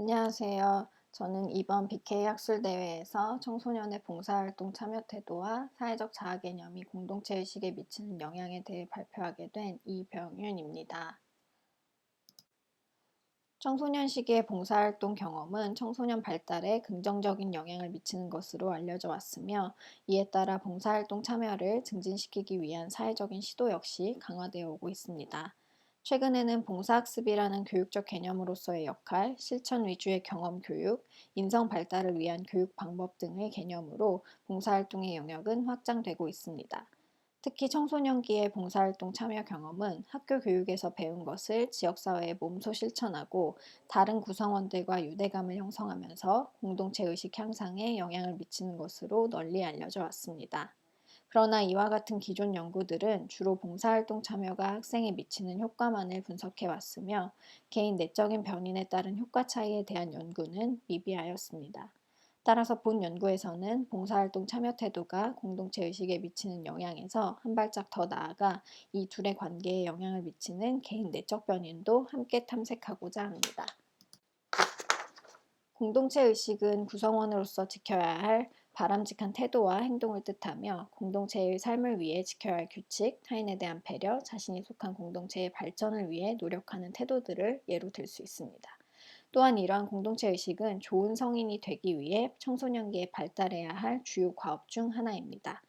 안녕하세요. 저는 이번 BK 학술대회에서 청소년의 봉사활동 참여 태도와 사회적 자아 개념이 공동체 의식에 미치는 영향에 대해 발표하게 된 이병윤입니다. 청소년 시기의 봉사활동 경험은 청소년 발달에 긍정적인 영향을 미치는 것으로 알려져 왔으며, 이에 따라 봉사활동 참여를 증진시키기 위한 사회적인 시도 역시 강화되어 오고 있습니다. 최근에는 봉사학습이라는 교육적 개념으로서의 역할, 실천 위주의 경험 교육, 인성 발달을 위한 교육 방법 등의 개념으로 봉사활동의 영역은 확장되고 있습니다. 특히 청소년기의 봉사활동 참여 경험은 학교 교육에서 배운 것을 지역사회에 몸소 실천하고 다른 구성원들과 유대감을 형성하면서 공동체 의식 향상에 영향을 미치는 것으로 널리 알려져 왔습니다. 그러나 이와 같은 기존 연구들은 주로 봉사활동 참여가 학생에 미치는 효과만을 분석해 왔으며, 개인 내적인 변인에 따른 효과 차이에 대한 연구는 미비하였습니다. 따라서 본 연구에서는 봉사활동 참여 태도가 공동체 의식에 미치는 영향에서 한 발짝 더 나아가 이 둘의 관계에 영향을 미치는 개인 내적 변인도 함께 탐색하고자 합니다. 공동체 의식은 구성원으로서 지켜야 할 바람직한 태도와 행동을 뜻하며, 공동체의 삶을 위해 지켜야 할 규칙, 타인에 대한 배려, 자신이 속한 공동체의 발전을 위해 노력하는 태도들을 예로 들 수 있습니다. 또한 이러한 공동체 의식은 좋은 성인이 되기 위해 청소년기에 발달해야 할 주요 과업 중 하나입니다.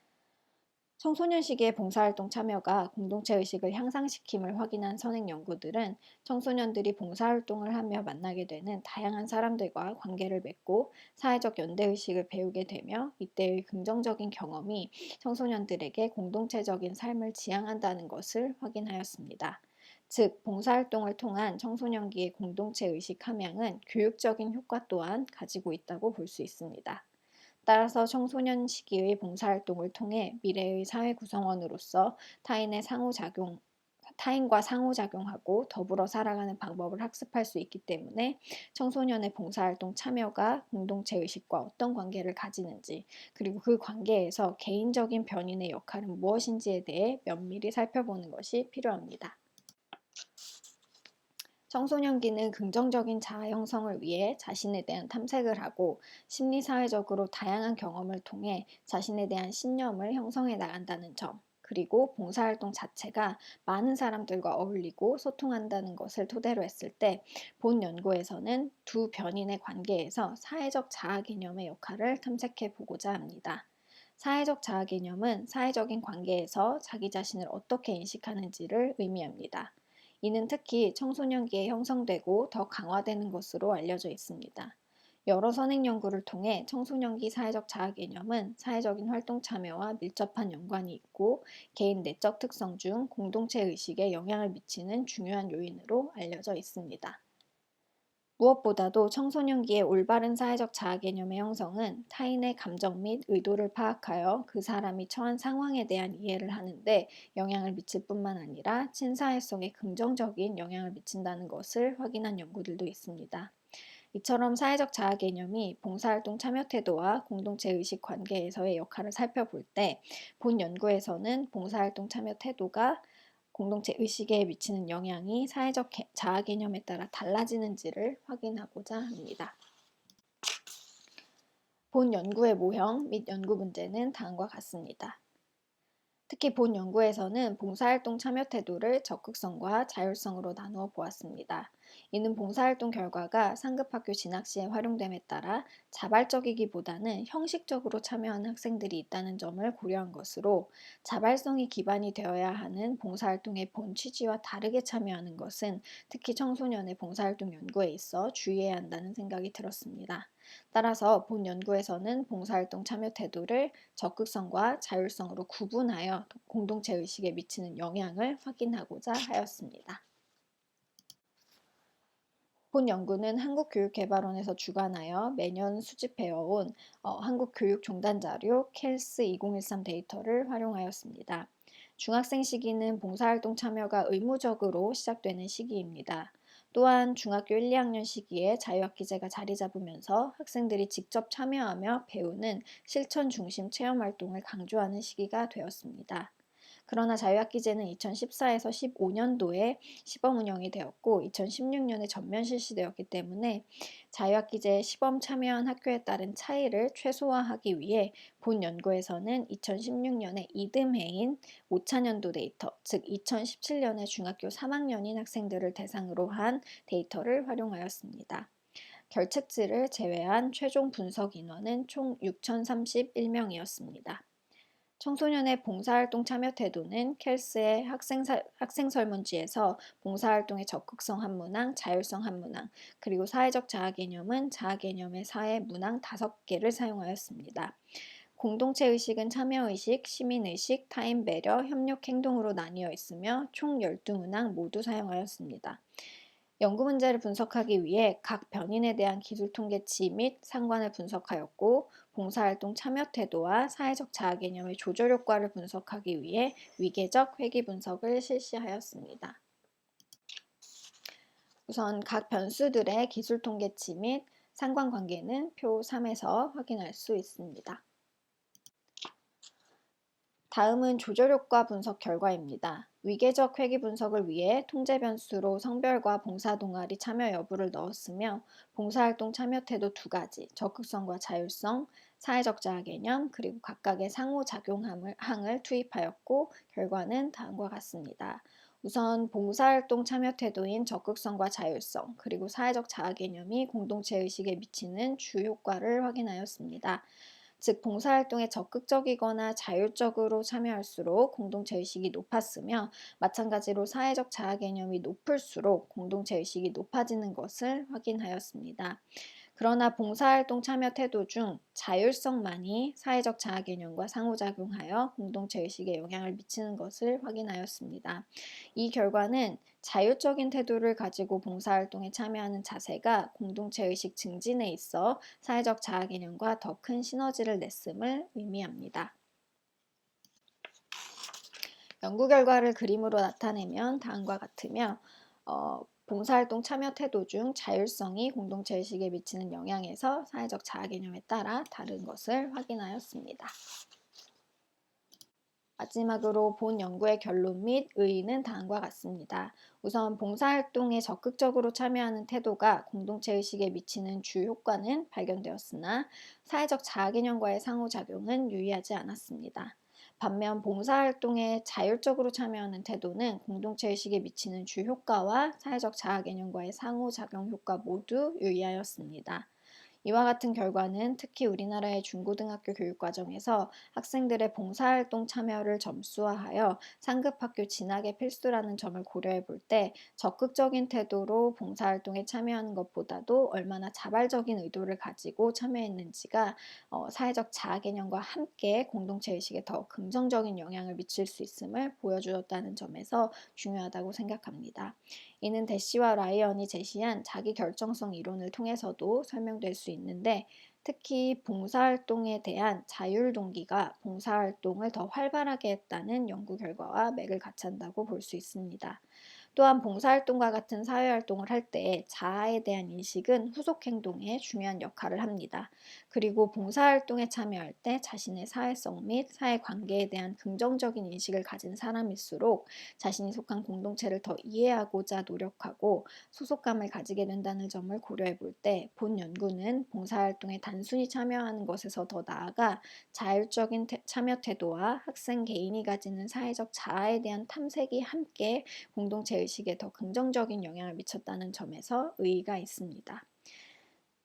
청소년 시기의 봉사활동 참여가 공동체 의식을 향상시킴을 확인한 선행 연구들은 청소년들이 봉사활동을 하며 만나게 되는 다양한 사람들과 관계를 맺고 사회적 연대의식을 배우게 되며, 이때의 긍정적인 경험이 청소년들에게 공동체적인 삶을 지향한다는 것을 확인하였습니다. 즉, 봉사활동을 통한 청소년기의 공동체 의식 함양은 교육적인 효과 또한 가지고 있다고 볼 수 있습니다. 따라서 청소년 시기의 봉사활동을 통해 미래의 사회 구성원으로서 타인과 상호작용하고 더불어 살아가는 방법을 학습할 수 있기 때문에, 청소년의 봉사활동 참여가 공동체 의식과 어떤 관계를 가지는지, 그리고 그 관계에서 개인적인 변인의 역할은 무엇인지에 대해 면밀히 살펴보는 것이 필요합니다. 청소년기는 긍정적인 자아 형성을 위해 자신에 대한 탐색을 하고 심리사회적으로 다양한 경험을 통해 자신에 대한 신념을 형성해 나간다는 점, 그리고 봉사활동 자체가 많은 사람들과 어울리고 소통한다는 것을 토대로 했을 때, 본 연구에서는 두 변인의 관계에서 사회적 자아 개념의 역할을 탐색해 보고자 합니다. 사회적 자아 개념은 사회적인 관계에서 자기 자신을 어떻게 인식하는지를 의미합니다. 이는 특히 청소년기에 형성되고 더 강화되는 것으로 알려져 있습니다. 여러 선행 연구를 통해 청소년기 사회적 자아 개념은 사회적인 활동 참여와 밀접한 연관이 있고, 개인 내적 특성 중 공동체 의식에 영향을 미치는 중요한 요인으로 알려져 있습니다. 무엇보다도 청소년기의 올바른 사회적 자아 개념의 형성은 타인의 감정 및 의도를 파악하여 그 사람이 처한 상황에 대한 이해를 하는데 영향을 미칠 뿐만 아니라 친사회성에 긍정적인 영향을 미친다는 것을 확인한 연구들도 있습니다. 이처럼 사회적 자아 개념이 봉사활동 참여 태도와 공동체 의식 관계에서의 역할을 살펴볼 때, 본 연구에서는 봉사활동 참여 태도가 공동체 의식에 미치는 영향이 사회적 자아 개념에 따라 달라지는지를 확인하고자 합니다. 본 연구의 모형 및 연구 문제는 다음과 같습니다. 특히 본 연구에서는 봉사활동 참여 태도를 적극성과 자율성으로 나누어 보았습니다. 이는 봉사활동 결과가 상급학교 진학 시에 활용됨에 따라 자발적이기보다는 형식적으로 참여하는 학생들이 있다는 점을 고려한 것으로, 자발성이 기반이 되어야 하는 봉사활동의 본 취지와 다르게 참여하는 것은 특히 청소년의 봉사활동 연구에 있어 주의해야 한다는 생각이 들었습니다. 따라서 본 연구에서는 봉사활동 참여 태도를 적극성과 자율성으로 구분하여 공동체 의식에 미치는 영향을 확인하고자 하였습니다. 본 연구는 한국교육개발원에서 주관하여 매년 수집해온 한국교육종단자료 켈스 2013 데이터를 활용하였습니다. 중학생 시기는 봉사활동 참여가 의무적으로 시작되는 시기입니다. 또한 중학교 1, 2학년 시기에 자유학기제가 자리 잡으면서 학생들이 직접 참여하며 배우는 실천 중심 체험활동을 강조하는 시기가 되었습니다. 그러나 자유학기제는 2014에서 15년도에 시범 운영이 되었고 2016년에 전면 실시되었기 때문에 자유학기제 시범 참여한 학교에 따른 차이를 최소화하기 위해 본 연구에서는 2016년에 이듬해인 5차년도 데이터, 즉 2017년에 중학교 3학년인 학생들을 대상으로 한 데이터를 활용하였습니다. 결책지를 제외한 최종 분석 인원은 총 6,031명이었습니다. 청소년의 봉사활동 참여 태도는 켈스의 학생설문지에서 봉사활동의 적극성 한 문항, 자율성 한 문항, 그리고 사회적 자아 개념은 자아 개념의 사회 문항 5개를 사용하였습니다. 공동체 의식은 참여의식, 시민의식, 타인 배려, 협력 행동으로 나뉘어 있으며 총 12문항 모두 사용하였습니다. 연구 문제를 분석하기 위해 각 변인에 대한 기술 통계치 및 상관을 분석하였고, 봉사활동 참여 태도와 사회적 자아 개념의 조절 효과를 분석하기 위해 위계적 회귀 분석을 실시하였습니다. 우선 각 변수들의 기술 통계치 및 상관관계는 표 3에서 확인할 수 있습니다. 다음은 조절효과 분석 결과입니다. 위계적 회귀 분석을 위해 통제 변수로 성별과 봉사 동아리 참여 여부를 넣었으며 봉사활동 참여 태도 2가지, 적극성과 자율성, 사회적 자아 개념, 그리고 각각의 상호작용항을 투입하였고 결과는 다음과 같습니다. 우선 봉사활동 참여 태도인 적극성과 자율성, 그리고 사회적 자아 개념이 공동체 의식에 미치는 주효과를 확인하였습니다. 즉 봉사활동에 적극적이거나 자율적으로 참여할수록 공동체 의식이 높았으며 마찬가지로 사회적 자아 개념이 높을수록 공동체 의식이 높아지는 것을 확인하였습니다. 그러나 봉사활동 참여 태도 중 자율성만이 사회적 자아 개념과 상호작용하여 공동체 의식에 영향을 미치는 것을 확인하였습니다. 이 결과는 자율적인 태도를 가지고 봉사활동에 참여하는 자세가 공동체 의식 증진에 있어 사회적 자아 개념과 더 큰 시너지를 냈음을 의미합니다. 연구 결과를 그림으로 나타내면 다음과 같으며 봉사활동 참여 태도 중 자율성이 공동체 의식에 미치는 영향에서 사회적 자아 개념에 따라 다른 것을 확인하였습니다. 마지막으로 본 연구의 결론 및 의의는 다음과 같습니다. 우선 봉사활동에 적극적으로 참여하는 태도가 공동체 의식에 미치는 주효과는 발견되었으나 사회적 자아개념과의 상호작용은 유의하지 않았습니다. 반면 봉사활동에 자율적으로 참여하는 태도는 공동체 의식에 미치는 주효과와 사회적 자아개념과의 상호작용 효과 모두 유의하였습니다. 이와 같은 결과는 특히 우리나라의 중고등학교 교육과정에서 학생들의 봉사활동 참여를 점수화하여 상급학교 진학의 필수라는 점을 고려해 볼 때 적극적인 태도로 봉사활동에 참여하는 것보다도 얼마나 자발적인 의도를 가지고 참여했는지가 사회적 자아 개념과 함께 공동체 의식에 더 긍정적인 영향을 미칠 수 있음을 보여주었다는 점에서 중요하다고 생각합니다. 이는 대시와 라이언이 제시한 자기결정성 이론을 통해서도 설명될 수 있는데 특히 봉사활동에 대한 자율 동기가 봉사활동을 더 활발하게 했다는 연구 결과와 맥을 같이 한다고 볼 수 있습니다. 또한 봉사활동과 같은 사회활동을 할 때 자아에 대한 인식은 후속행동에 중요한 역할을 합니다. 그리고 봉사활동에 참여할 때 자신의 사회성 및 사회관계에 대한 긍정적인 인식을 가진 사람일수록 자신이 속한 공동체를 더 이해하고자 노력하고 소속감을 가지게 된다는 점을 고려해 볼 때 본 연구는 봉사활동에 단순히 참여하는 것에서 더 나아가 자율적인 참여 태도와 학생 개인이 가지는 사회적 자아에 대한 탐색이 함께 공동체 의식에 더 긍정적인 영향을 미쳤다는 점에서 의의가 있습니다.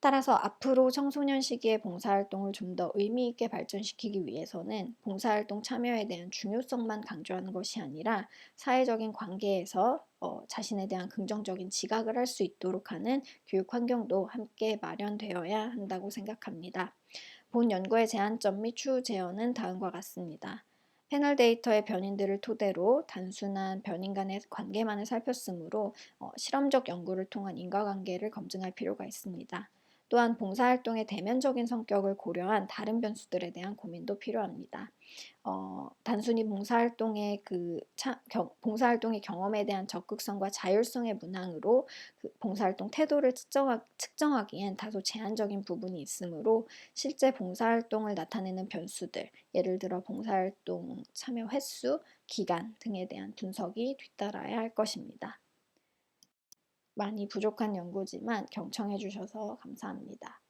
따라서 앞으로 청소년 시기의 봉사활동을 좀 더 의미 있게 발전시키기 위해서는 봉사활동 참여에 대한 중요성만 강조하는 것이 아니라 사회적인 관계에서 자신에 대한 긍정적인 지각을 할 수 있도록 하는 교육 환경도 함께 마련되어야 한다고 생각합니다. 본 연구의 제한점 및 추후 제언은 다음과 같습니다. 패널 데이터의 변인들을 토대로 단순한 변인 간의 관계만을 살폈으므로 실험적 연구를 통한 인과관계를 검증할 필요가 있습니다. 또한 봉사활동의 대면적인 성격을 고려한 다른 변수들에 대한 고민도 필요합니다. 단순히 봉사활동의 경험에 대한 적극성과 자율성의 문항으로 그 봉사활동 태도를 측정하기엔 다소 제한적인 부분이 있으므로 실제 봉사활동을 나타내는 변수들, 예를 들어 봉사활동 참여 횟수, 기간 등에 대한 분석이 뒤따라야 할 것입니다. 많이 부족한 연구지만 경청해 주셔서 감사합니다.